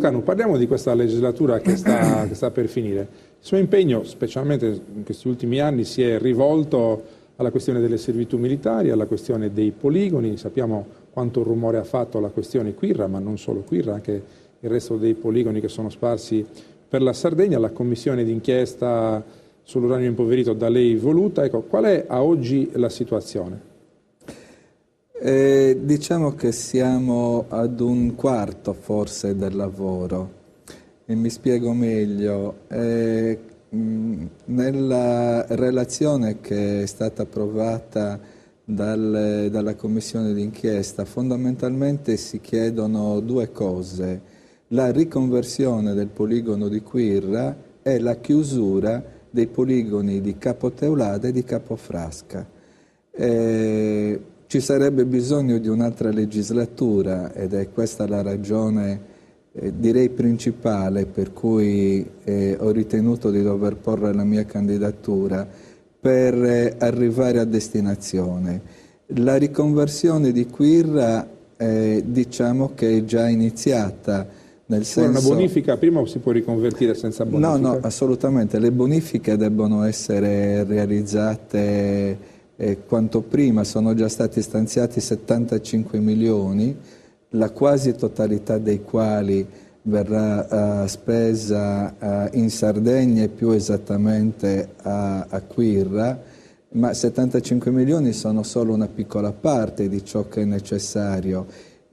Toscano, parliamo di questa legislatura che sta per finire. Il suo impegno, specialmente in questi ultimi anni, si è rivolto alla questione delle servitù militari, alla questione dei poligoni. Sappiamo quanto rumore ha fatto la questione Quirra, ma non solo Quirra, anche il resto dei poligoni che sono sparsi per la Sardegna, la commissione d'inchiesta sull'uranio impoverito da lei voluta. Ecco, qual è a oggi la situazione? Diciamo che siamo ad un quarto forse del lavoro, e mi spiego meglio. Nella relazione che è stata approvata dalla commissione d'inchiesta fondamentalmente si chiedono due cose: la riconversione del poligono di Quirra e la chiusura dei poligoni di Capo Teulada e di Capo Frasca. Ci sarebbe bisogno di un'altra legislatura, ed è questa la ragione direi principale per cui ho ritenuto di dover porre la mia candidatura, per arrivare a destinazione. La riconversione di Quirra diciamo che è già iniziata, nel senso... Una bonifica prima o si può riconvertire senza bonifica? No, assolutamente, le bonifiche debbono essere realizzate quanto prima. Sono già stati stanziati 75 milioni, la quasi totalità dei quali verrà spesa in Sardegna e più esattamente a Quirra, ma 75 milioni sono solo una piccola parte di ciò che è necessario.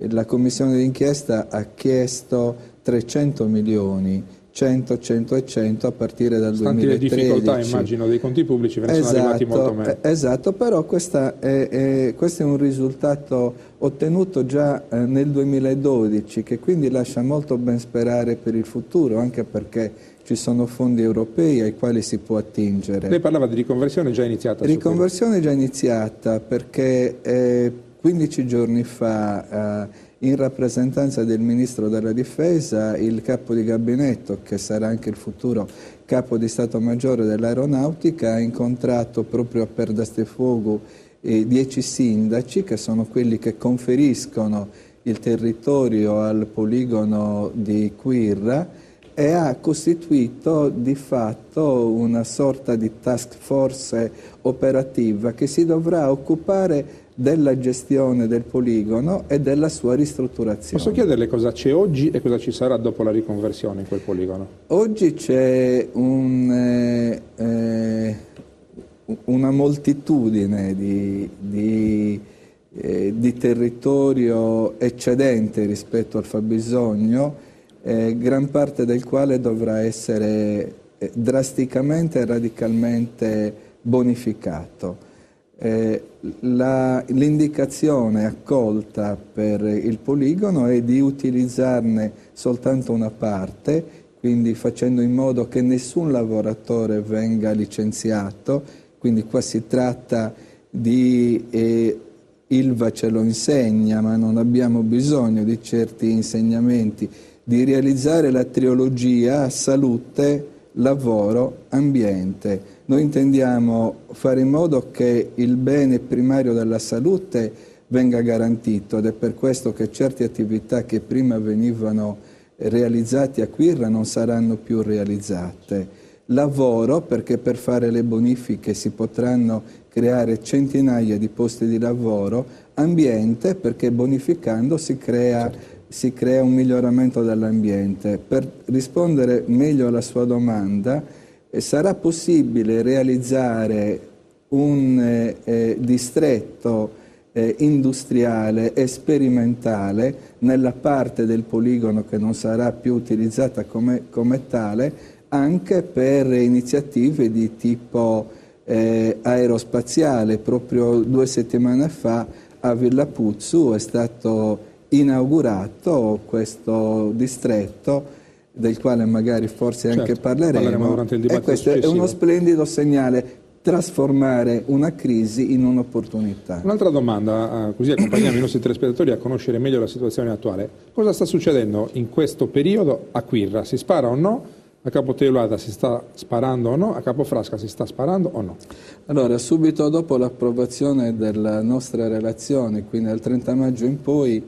La commissione d'inchiesta ha chiesto 300 milioni, 100, 100 e 100 a partire dal 2013. Le difficoltà, immagino, dei conti pubblici, ve ne sono arrivati molto meno. Esatto, però questo è un risultato ottenuto già nel 2012, che quindi lascia molto ben sperare per il futuro, anche perché ci sono fondi europei ai quali si può attingere. Lei parlava di riconversione già iniziata. Riconversione già iniziata, perché 15 giorni fa in rappresentanza del Ministro della Difesa, il capo di gabinetto, che sarà anche il futuro capo di Stato Maggiore dell'Aeronautica, ha incontrato proprio a Perdastefogu 10 sindaci, che sono quelli che conferiscono il territorio al poligono di Quirra, e ha costituito di fatto una sorta di task force operativa che si dovrà occupare della gestione del poligono e della sua ristrutturazione. Posso chiederle cosa c'è oggi e cosa ci sarà dopo la riconversione in quel poligono? Oggi c'è una moltitudine di territorio eccedente rispetto al fabbisogno, gran parte del quale dovrà essere drasticamente e radicalmente bonificato. L'indicazione accolta per il poligono è di utilizzarne soltanto una parte, quindi facendo in modo che nessun lavoratore venga licenziato. Quindi qua si tratta di Ilva ce lo insegna, ma non abbiamo bisogno di certi insegnamenti, di realizzare la trilogia salute, lavoro, ambiente. Noi intendiamo fare in modo che il bene primario della salute venga garantito, ed è per questo che certe attività che prima venivano realizzate a Quirra non saranno più realizzate. Lavoro, perché per fare le bonifiche si potranno creare centinaia di posti di lavoro. Ambiente, perché bonificando si crea un miglioramento dell'ambiente. Per rispondere meglio alla sua domanda, sarà possibile realizzare un distretto industriale e sperimentale nella parte del poligono che non sarà più utilizzata come tale, anche per iniziative di tipo aerospaziale. Proprio 2 settimane fa a Villa Puzzu è stato inaugurato questo distretto, del quale magari forse anche parleremo, durante il dibattito e questo successivo. È uno splendido segnale: trasformare una crisi in un'opportunità. Un'altra domanda, così accompagniamo i nostri telespettatori a conoscere meglio la situazione attuale. Cosa sta succedendo in questo periodo a Quirra? Si spara o no? A Capo Teulada si sta sparando o no? A Capo Frasca si sta sparando o no? Allora, subito dopo l'approvazione della nostra relazione, quindi dal 30 maggio in poi,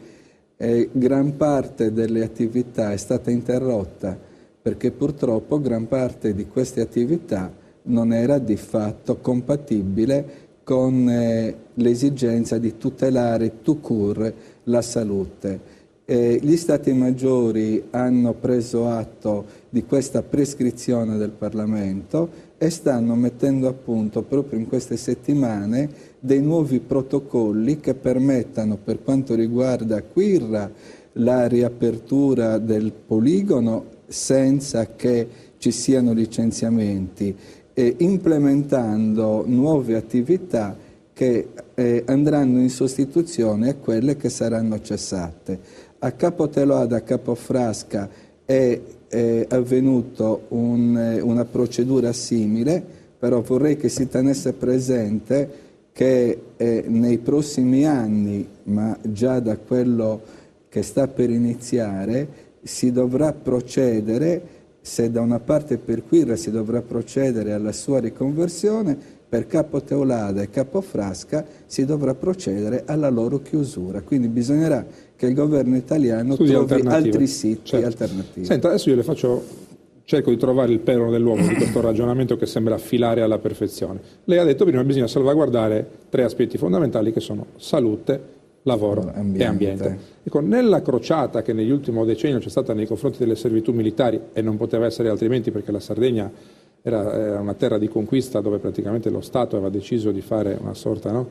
gran parte delle attività è stata interrotta perché purtroppo gran parte di queste attività non era di fatto compatibile con l'esigenza di tutelare tout court la salute. Gli Stati Maggiori hanno preso atto di questa prescrizione del Parlamento e stanno mettendo a punto proprio in queste settimane dei nuovi protocolli che permettano, per quanto riguarda Quirra, la riapertura del poligono senza che ci siano licenziamenti, implementando nuove attività che andranno in sostituzione a quelle che saranno cessate. A Capo Teulada, a Capo Frasca è avvenuto una procedura simile, però vorrei che si tenesse presente che nei prossimi anni, ma già da quello che sta per iniziare, si dovrà procedere, se da una parte per Quirra si dovrà procedere alla sua riconversione, per Capo Teulada e Capo Frasca si dovrà procedere alla loro chiusura. Quindi bisognerà che il governo italiano trovi altri siti alternativi. Senta, adesso io cerco di trovare il perno dell'uovo di questo ragionamento che sembra filare alla perfezione. Lei ha detto prima che bisogna salvaguardare 3 aspetti fondamentali che sono salute, lavoro e ambiente. Ecco, nella crociata che negli ultimi decenni c'è stata nei confronti delle servitù militari, e non poteva essere altrimenti perché la Sardegna era una terra di conquista dove praticamente lo Stato aveva deciso di fare una sorta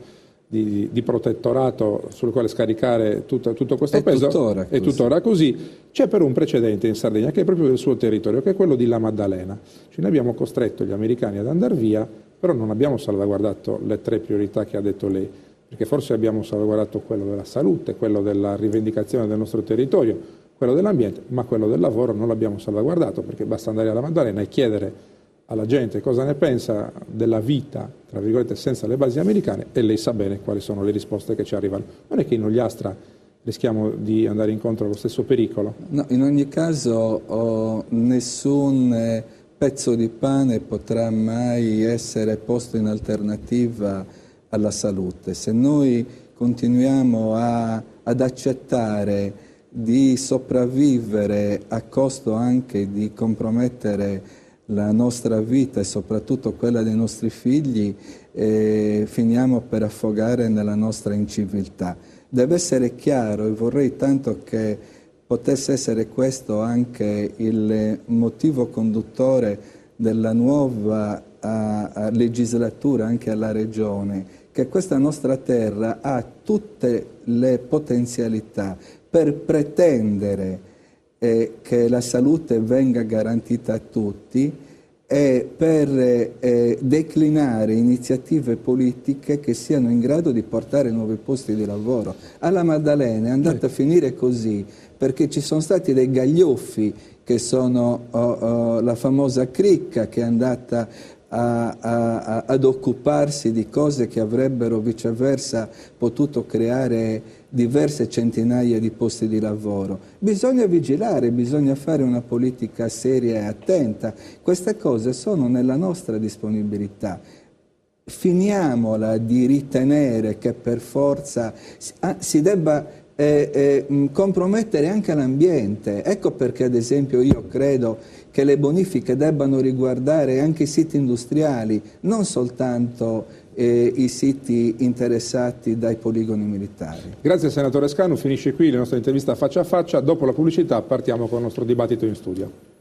di protettorato sul quale scaricare tutto questo peso, è tuttora così. C'è però un precedente in Sardegna che è proprio del suo territorio, che è quello di La Maddalena. Cioè, noi abbiamo costretto gli americani ad andare via, però non abbiamo salvaguardato le 3 priorità che ha detto lei, perché forse abbiamo salvaguardato quello della salute, quello della rivendicazione del nostro territorio, quello dell'ambiente, ma quello del lavoro non l'abbiamo salvaguardato, perché basta andare alla Maddalena e chiedere alla gente cosa ne pensa della vita, tra virgolette, senza le basi americane, e lei sa bene quali sono le risposte che ci arrivano. Non è che in Ogliastra rischiamo di andare incontro allo stesso pericolo? No, in ogni caso nessun pezzo di pane potrà mai essere posto in alternativa alla salute. Se noi continuiamo ad accettare di sopravvivere a costo anche di compromettere la nostra vita e soprattutto quella dei nostri figli, finiamo per affogare nella nostra inciviltà. Deve essere chiaro, e vorrei tanto che potesse essere questo anche il motivo conduttore della nuova legislatura anche alla Regione, che questa nostra terra ha tutte le potenzialità per pretendere che la salute venga garantita a tutti e per declinare iniziative politiche che siano in grado di portare nuovi posti di lavoro. Alla Maddalena è andata a finire così perché ci sono stati dei gaglioffi che sono la famosa cricca che è andata ad occuparsi di cose che avrebbero viceversa potuto creare diverse centinaia di posti di lavoro. Bisogna vigilare, bisogna fare una politica seria e attenta. Queste cose sono nella nostra disponibilità. Finiamola di ritenere che per forza si debba compromettere anche l'ambiente. Ecco perché ad esempio io credo che le bonifiche debbano riguardare anche i siti industriali, non soltanto i siti interessati dai poligoni militari. Grazie senatore Scanu, finisce qui la nostra intervista faccia a faccia. Dopo la pubblicità partiamo con il nostro dibattito in studio.